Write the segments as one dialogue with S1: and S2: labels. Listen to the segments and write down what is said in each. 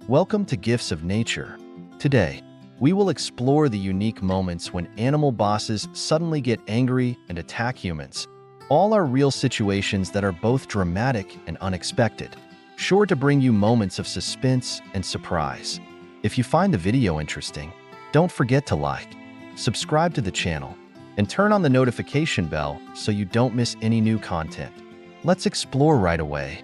S1: Welcome to Gifts of Nature. Today, we will explore the unique moments when animal bosses suddenly get angry and attack humans. All are real situations that are both dramatic and unexpected, sure to bring you moments of suspense and surprise. If you find the video interesting, don't forget to like, subscribe to the channel, and turn on the notification bell so you don't miss any new content. Let's explore right away.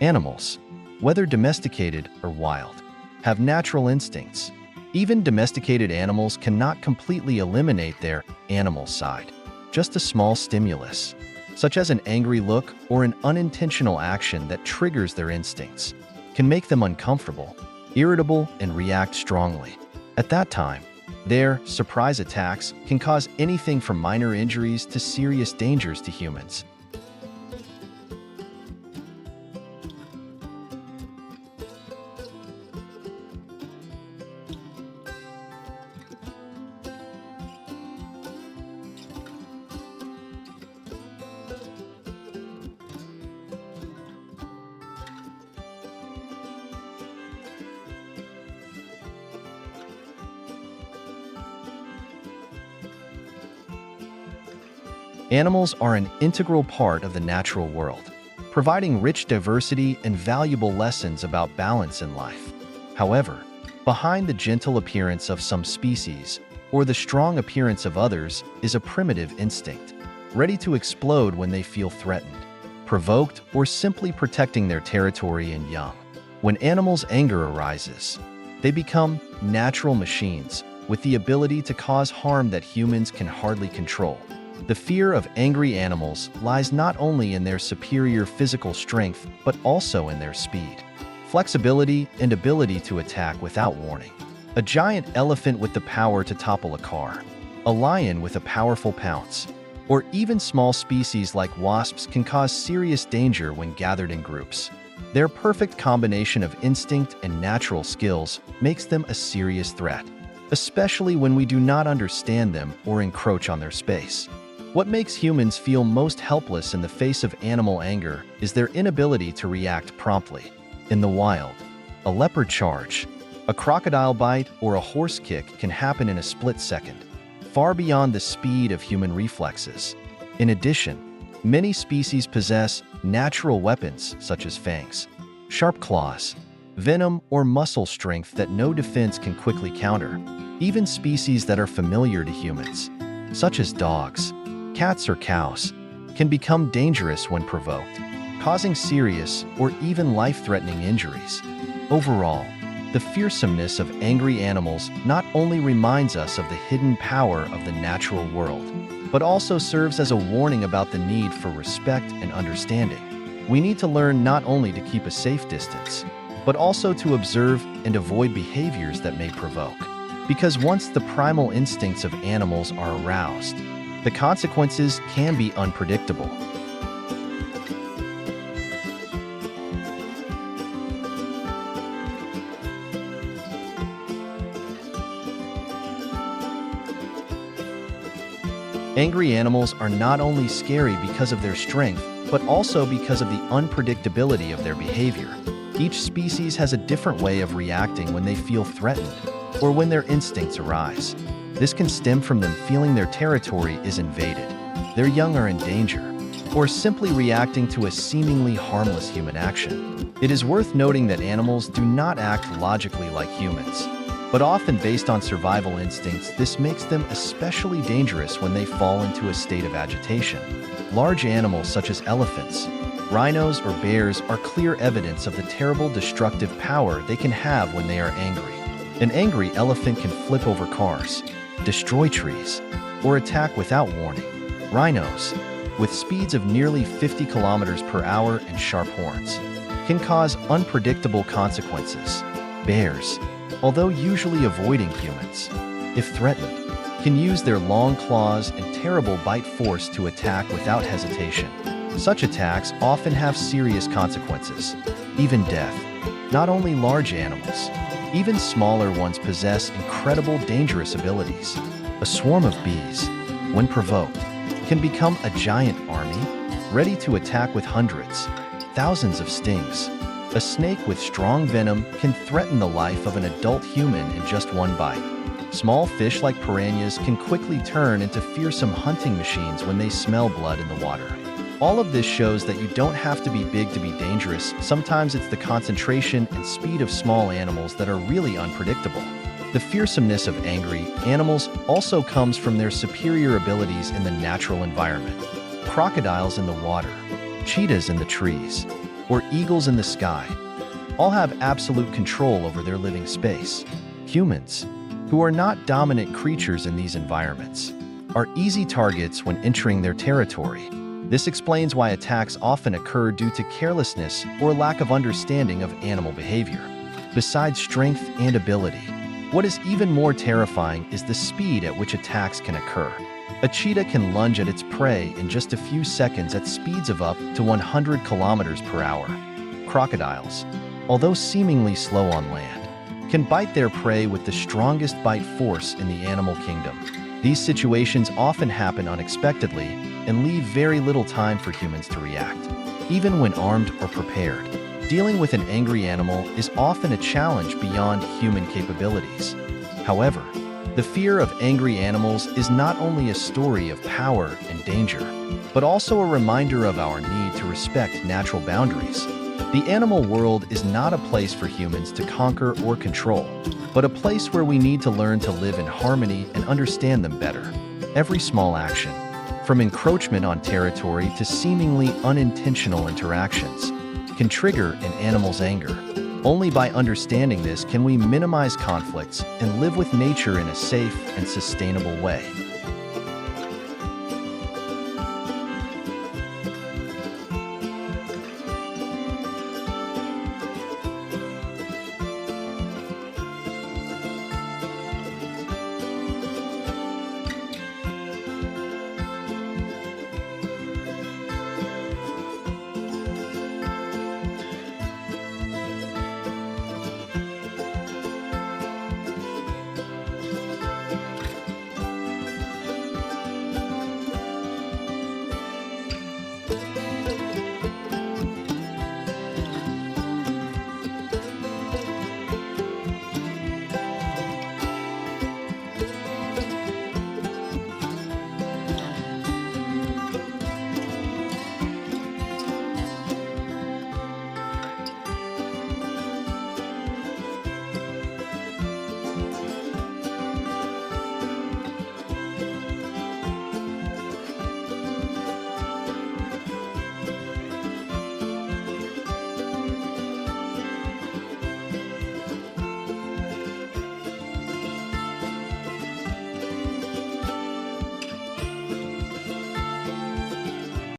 S1: Animals, whether domesticated or wild, have natural instincts. Even domesticated animals cannot completely eliminate their animal side. Just a small stimulus, such as an angry look or an unintentional action that triggers their instincts, can make them uncomfortable, irritable, and react strongly. At that time, their surprise attacks can cause anything from minor injuries to serious dangers to humans. Animals are an integral part of the natural world, providing rich diversity and valuable lessons about balance in life. However, behind the gentle appearance of some species, or the strong appearance of others, is a primitive instinct, ready to explode when they feel threatened, provoked, or simply protecting their territory and young. When animals' anger arises, they become natural machines with the ability to cause harm that humans can hardly control. The fear of angry animals lies not only in their superior physical strength, but also in their speed, flexibility, and ability to attack without warning. A giant elephant with the power to topple a car, a lion with a powerful pounce, or even small species like wasps can cause serious danger when gathered in groups. Their perfect combination of instinct and natural skills makes them a serious threat, especially when we do not understand them or encroach on their space. What makes humans feel most helpless in the face of animal anger is their inability to react promptly. In the wild, a leopard charge, a crocodile bite, or a horse kick can happen in a split second, far beyond the speed of human reflexes. In addition, many species possess natural weapons such as fangs, sharp claws, venom, or muscle strength that no defense can quickly counter. Even species that are familiar to humans, such as dogs, cats, or cows, can become dangerous when provoked, causing serious or even life-threatening injuries. Overall, the fearsomeness of angry animals not only reminds us of the hidden power of the natural world, but also serves as a warning about the need for respect and understanding. We need to learn not only to keep a safe distance, but also to observe and avoid behaviors that may provoke. Because once the primal instincts of animals are aroused, the consequences can be unpredictable. Angry animals are not only scary because of their strength, but also because of the unpredictability of their behavior. Each species has a different way of reacting when they feel threatened or when their instincts arise. This can stem from them feeling their territory is invaded, their young are in danger, or simply reacting to a seemingly harmless human action. It is worth noting that animals do not act logically like humans, but often based on survival instincts. This makes them especially dangerous when they fall into a state of agitation. Large animals such as elephants, rhinos, or bears are clear evidence of the terrible destructive power they can have when they are angry. An angry elephant can flip over cars, destroy trees, or attack without warning. Rhinos, with speeds of nearly 50 kilometers per hour and sharp horns, can cause unpredictable consequences. Bears, although usually avoiding humans, if threatened, can use their long claws and terrible bite force to attack without hesitation. Such attacks often have serious consequences, even death. Not only large animals, even smaller ones possess incredible dangerous abilities. A swarm of bees, when provoked, can become a giant army, ready to attack with hundreds, thousands of stings. A snake with strong venom can threaten the life of an adult human in just one bite. Small fish like piranhas can quickly turn into fearsome hunting machines when they smell blood in the water. All of this shows that you don't have to be big to be dangerous. Sometimes it's the concentration and speed of small animals that are really unpredictable. The fearsomeness of angry animals also comes from their superior abilities in the natural environment. Crocodiles in the water, cheetahs in the trees, or eagles in the sky all have absolute control over their living space. Humans, who are not dominant creatures in these environments, are easy targets when entering their territory. This explains why attacks often occur due to carelessness or lack of understanding of animal behavior. Besides strength and ability, what is even more terrifying is the speed at which attacks can occur. A cheetah can lunge at its prey in just a few seconds at speeds of up to 100 kilometers per hour. Crocodiles, although seemingly slow on land, can bite their prey with the strongest bite force in the animal kingdom. These situations often happen unexpectedly and leave very little time for humans to react, even when armed or prepared. Dealing with an angry animal is often a challenge beyond human capabilities. However, the fear of angry animals is not only a story of power and danger, but also a reminder of our need to respect natural boundaries. The animal world is not a place for humans to conquer or control, but a place where we need to learn to live in harmony and understand them better. Every small action, from encroachment on territory to seemingly unintentional interactions, can trigger an animal's anger. Only by understanding this can we minimize conflicts and live with nature in a safe and sustainable way.